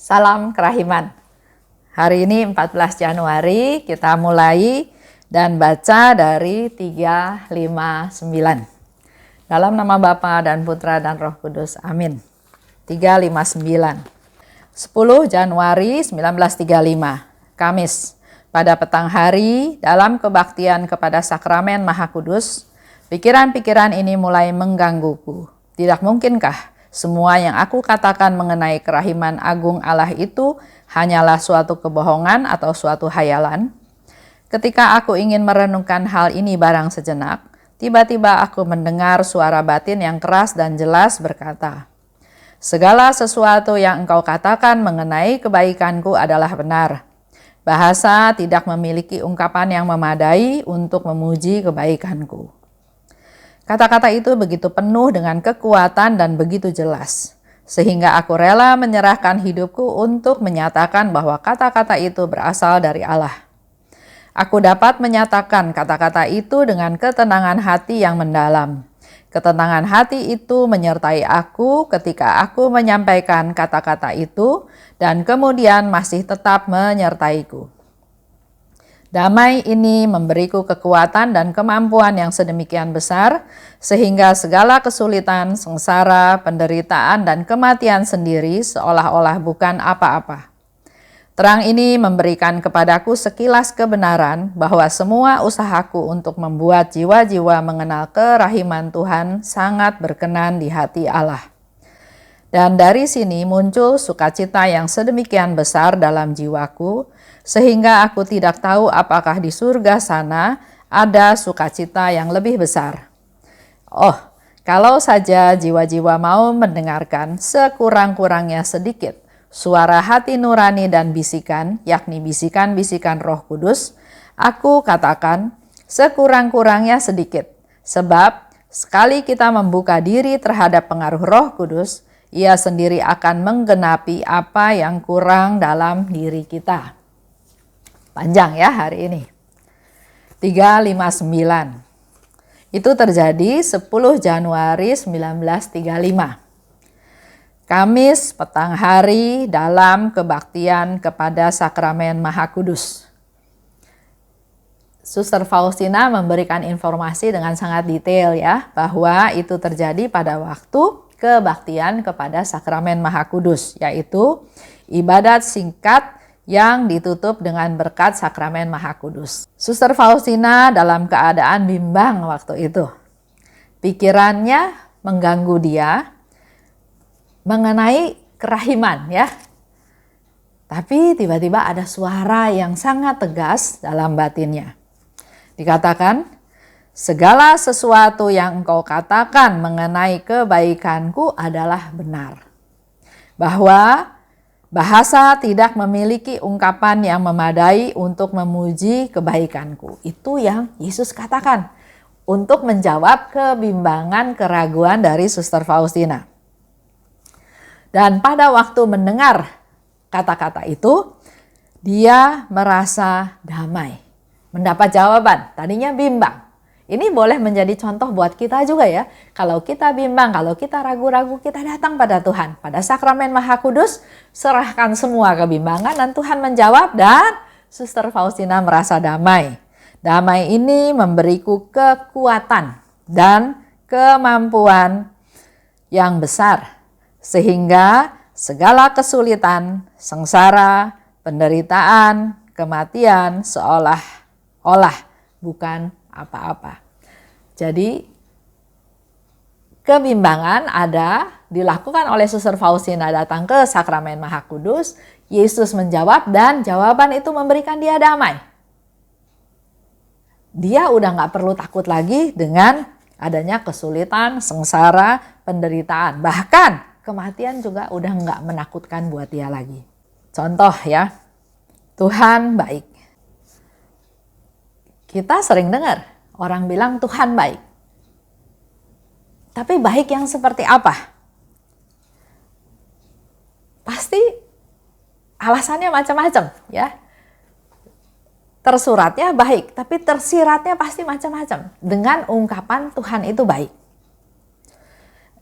Salam kerahiman. Hari ini 14 Januari kita mulai dan baca dari 359. Dalam nama Bapa dan Putra dan Roh Kudus. Amin. 359. 10 Januari 1935. Kamis. Pada petang hari dalam kebaktian kepada Sakramen Maha Kudus, pikiran-pikiran ini mulai menggangguku. Tidak mungkinkah semua yang aku katakan mengenai kerahiman agung Allah itu hanyalah suatu kebohongan atau suatu hayalan? Ketika aku ingin merenungkan hal ini barang sejenak, tiba-tiba aku mendengar suara batin yang keras dan jelas berkata, "Segala sesuatu yang engkau katakan mengenai kebaikanku adalah benar." Bahasa tidak memiliki ungkapan yang memadai untuk memuji kebaikanku. Kata-kata itu begitu penuh dengan kekuatan dan begitu jelas, sehingga aku rela menyerahkan hidupku untuk menyatakan bahwa kata-kata itu berasal dari Allah. Aku dapat menyatakan kata-kata itu dengan ketenangan hati yang mendalam. Ketenangan hati itu menyertai aku ketika aku menyampaikan kata-kata itu dan kemudian masih tetap menyertaiku. Damai ini memberiku kekuatan dan kemampuan yang sedemikian besar, sehingga segala kesulitan, sengsara, penderitaan, dan kematian sendiri seolah-olah bukan apa-apa. Terang ini memberikan kepadaku sekilas kebenaran bahwa semua usahaku untuk membuat jiwa-jiwa mengenal kerahiman Tuhan sangat berkenan di hati Allah. Dan dari sini muncul sukacita yang sedemikian besar dalam jiwaku, sehingga aku tidak tahu apakah di surga sana ada sukacita yang lebih besar. Oh, kalau saja jiwa-jiwa mau mendengarkan sekurang-kurangnya sedikit suara hati nurani dan bisikan, yakni bisikan-bisikan Roh Kudus, aku katakan sekurang-kurangnya sedikit. Sebab sekali kita membuka diri terhadap pengaruh Roh Kudus, Ia sendiri akan menggenapi apa yang kurang dalam diri kita. Panjang ya hari ini. 359. Itu terjadi 10 Januari 1935. Kamis petang hari dalam kebaktian kepada Sakramen Maha Kudus. Suster Faustina memberikan informasi dengan sangat detail ya, bahwa itu terjadi pada waktu kebaktian kepada Sakramen Maha Kudus, yaitu ibadat singkat yang ditutup dengan berkat Sakramen Maha Kudus. Suster Faustina dalam keadaan bimbang waktu itu. Pikirannya mengganggu dia mengenai kerahiman ya. Tapi tiba-tiba ada suara yang sangat tegas dalam batinnya. Dikatakan, "Segala sesuatu yang engkau katakan mengenai kebaikanku adalah benar." Bahwa bahasa tidak memiliki ungkapan yang memadai untuk memuji kebaikanku. Itu yang Yesus katakan untuk menjawab kebimbangan, keraguan dari Suster Faustina. Dan pada waktu mendengar kata-kata itu, dia merasa damai. Mendapat jawaban, tadinya bimbang. Ini boleh menjadi contoh buat kita juga ya. Kalau kita bimbang, kalau kita ragu-ragu, kita datang pada Tuhan. Pada Sakramen Maha Kudus, serahkan semua kebimbangan dan Tuhan menjawab, dan Suster Faustina merasa damai. Damai ini memberiku kekuatan dan kemampuan yang besar. Sehingga segala kesulitan, sengsara, penderitaan, kematian seolah-olah bukan apa-apa. Jadi kebimbangan dilakukan oleh Suster Faustina datang ke Sakramen Maha Kudus, Yesus menjawab dan jawaban itu memberikan dia damai. Dia udah gak perlu takut lagi dengan adanya kesulitan, sengsara, penderitaan. Bahkan kematian juga udah gak menakutkan buat dia lagi. Contoh ya, Tuhan baik. Kita sering dengar orang bilang Tuhan baik. Tapi baik yang seperti apa? Pasti alasannya macam-macam ya. Tersuratnya baik, tapi tersiratnya pasti macam-macam dengan ungkapan Tuhan itu baik.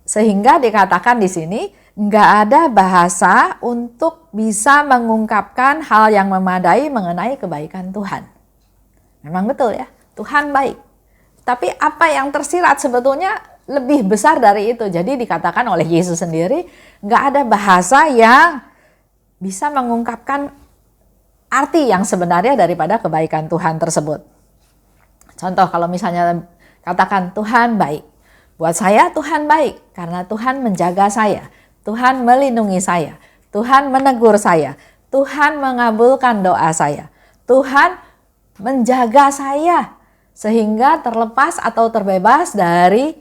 Sehingga dikatakan di sini nggak ada bahasa untuk bisa mengungkapkan hal yang memadai mengenai kebaikan Tuhan. Memang betul ya, Tuhan baik. Tapi apa yang tersirat sebetulnya lebih besar dari itu. Jadi dikatakan oleh Yesus sendiri, nggak ada bahasa yang bisa mengungkapkan arti yang sebenarnya daripada kebaikan Tuhan tersebut. Contoh kalau misalnya katakan Tuhan baik. Buat saya Tuhan baik karena Tuhan menjaga saya, Tuhan melindungi saya, Tuhan menegur saya, Tuhan mengabulkan doa saya, Tuhan menjaga saya sehingga terlepas atau terbebas dari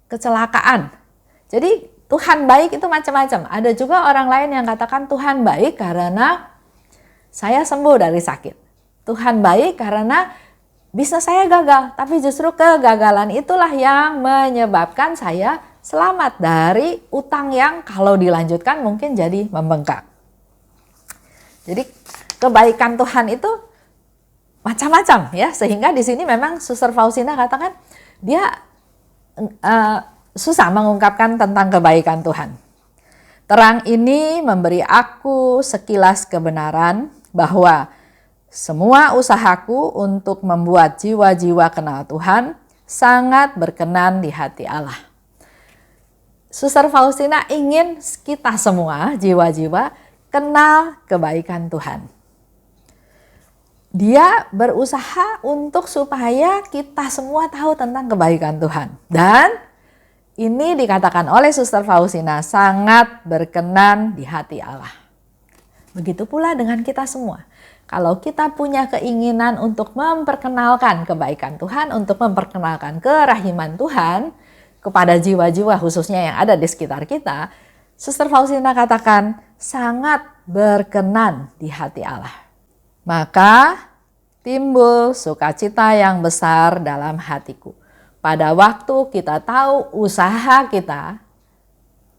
kecelakaan. Jadi Tuhan baik itu macam-macam. Ada juga orang lain yang katakan Tuhan baik karena saya sembuh dari sakit. Tuhan baik karena bisnis saya gagal, tapi justru kegagalan itulah yang menyebabkan saya selamat dari utang yang kalau dilanjutkan mungkin jadi membengkak. Jadi kebaikan Tuhan itu macam-macam ya, sehingga di sini memang Suster Faustina katakan dia susah mengungkapkan tentang kebaikan Tuhan. Terang ini memberi aku sekilas kebenaran bahwa semua usahaku untuk membuat jiwa-jiwa kenal Tuhan sangat berkenan di hati Allah. Suster Faustina ingin kita semua jiwa-jiwa kenal kebaikan Tuhan. Dia berusaha untuk supaya kita semua tahu tentang kebaikan Tuhan. Dan ini dikatakan oleh Suster Faustina sangat berkenan di hati Allah. Begitu pula dengan kita semua. Kalau kita punya keinginan untuk memperkenalkan kebaikan Tuhan, untuk memperkenalkan kerahiman Tuhan kepada jiwa-jiwa khususnya yang ada di sekitar kita, Suster Faustina katakan sangat berkenan di hati Allah. Maka timbul sukacita yang besar dalam hatiku. Pada waktu kita tahu usaha kita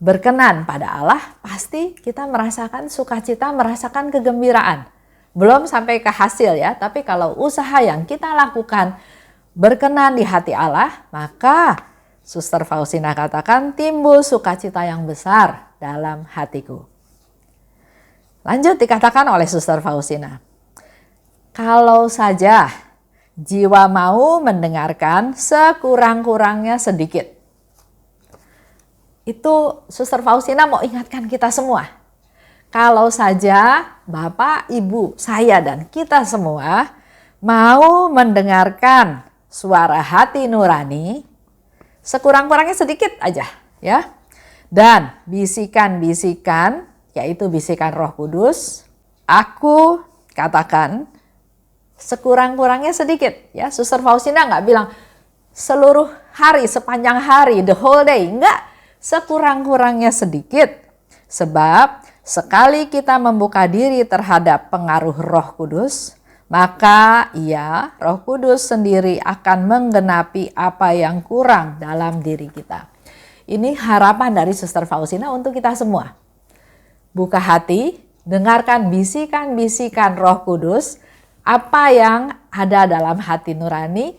berkenan pada Allah, pasti kita merasakan sukacita, merasakan kegembiraan. Belum sampai ke hasil ya, tapi kalau usaha yang kita lakukan berkenan di hati Allah, maka Suster Faustina katakan timbul sukacita yang besar dalam hatiku. Lanjut dikatakan oleh Suster Faustina, kalau saja jiwa mau mendengarkan sekurang-kurangnya sedikit. Itu Suster Faustina mau ingatkan kita semua. Kalau saja Bapak, Ibu, saya dan kita semua mau mendengarkan suara hati nurani, sekurang-kurangnya sedikit aja ya. Dan bisikan-bisikan, yaitu bisikan Roh Kudus, aku katakan sekurang-kurangnya sedikit ya. Suster Faustina nggak bilang seluruh hari, sepanjang hari, the whole day, enggak, sekurang-kurangnya sedikit. Sebab sekali kita membuka diri terhadap pengaruh Roh Kudus, maka Roh Kudus sendiri akan menggenapi apa yang kurang dalam diri kita. Ini harapan dari Suster Faustina untuk kita semua. Buka hati, dengarkan bisikan-bisikan Roh Kudus, apa yang ada dalam hati nurani,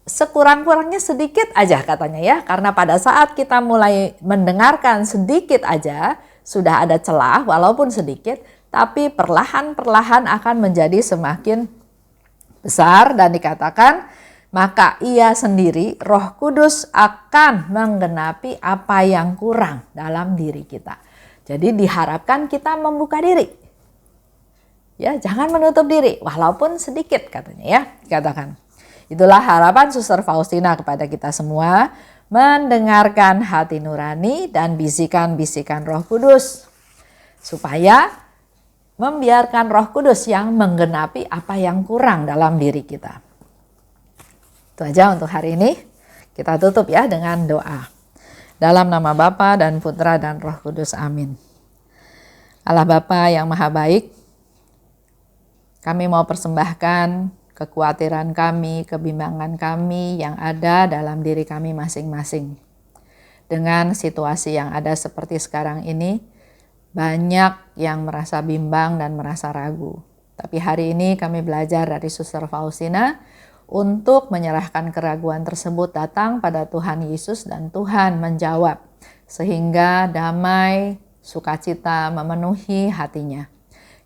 sekurang-kurangnya sedikit aja katanya ya. Karena pada saat kita mulai mendengarkan sedikit aja, sudah ada celah walaupun sedikit, tapi perlahan-perlahan akan menjadi semakin besar dan dikatakan maka ia sendiri Roh Kudus akan menggenapi apa yang kurang dalam diri kita. Jadi diharapkan kita membuka diri. Ya, jangan menutup diri walaupun sedikit katanya ya, dikatakan. Itulah harapan Suster Faustina kepada kita semua, mendengarkan hati nurani dan bisikan-bisikan Roh Kudus, supaya membiarkan Roh Kudus yang menggenapi apa yang kurang dalam diri kita. Itu aja untuk hari ini. Kita tutup ya dengan doa. Dalam nama Bapa dan Putra dan Roh Kudus, amin. Allah Bapa yang Maha Baik, kami mau persembahkan kekhawatiran kami, kebimbangan kami yang ada dalam diri kami masing-masing. Dengan situasi yang ada seperti sekarang ini, banyak yang merasa bimbang dan merasa ragu. Tapi hari ini kami belajar dari Suster Faustina untuk menyerahkan keraguan tersebut datang pada Tuhan Yesus dan Tuhan menjawab. sehingga damai, sukacita memenuhi hatinya.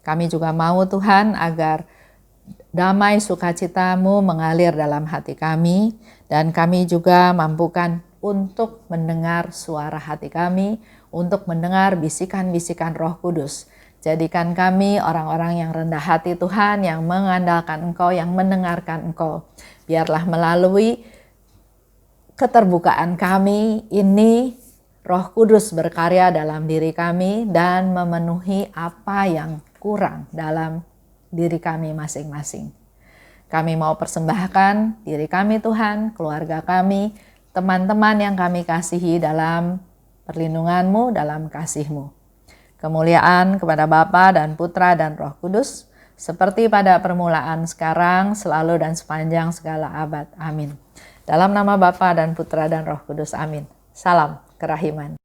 Kami juga mau Tuhan agar damai sukacita-Mu mengalir dalam hati kami, dan kami juga mampukan untuk mendengar suara hati kami, untuk mendengar bisikan-bisikan Roh Kudus. Jadikan kami orang-orang yang rendah hati Tuhan, yang mengandalkan Engkau, yang mendengarkan Engkau. Biarlah melalui keterbukaan kami ini, Roh Kudus berkarya dalam diri kami dan memenuhi apa yang kurang dalam diri kami masing-masing. Kami mau persembahkan diri kami Tuhan, keluarga kami, teman-teman yang kami kasihi dalam perlindungan-Mu, dalam kasih-Mu. Kemuliaan kepada Bapa dan Putra dan Roh Kudus, seperti pada permulaan, sekarang, selalu dan sepanjang segala abad. Amin. Dalam nama Bapa dan Putra dan Roh Kudus. Amin. Salam kerahiman.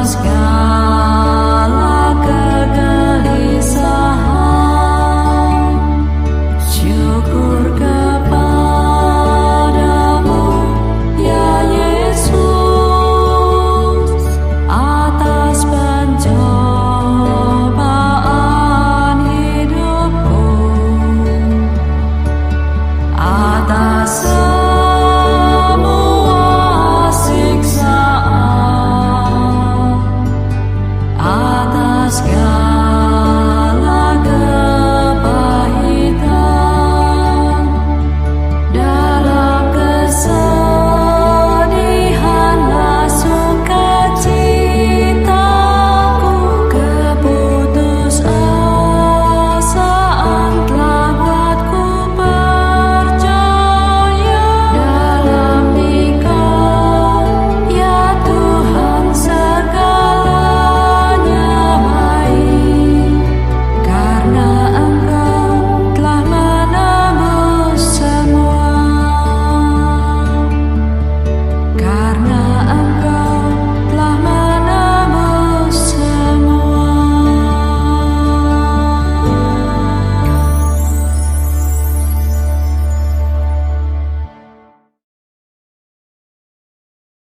atas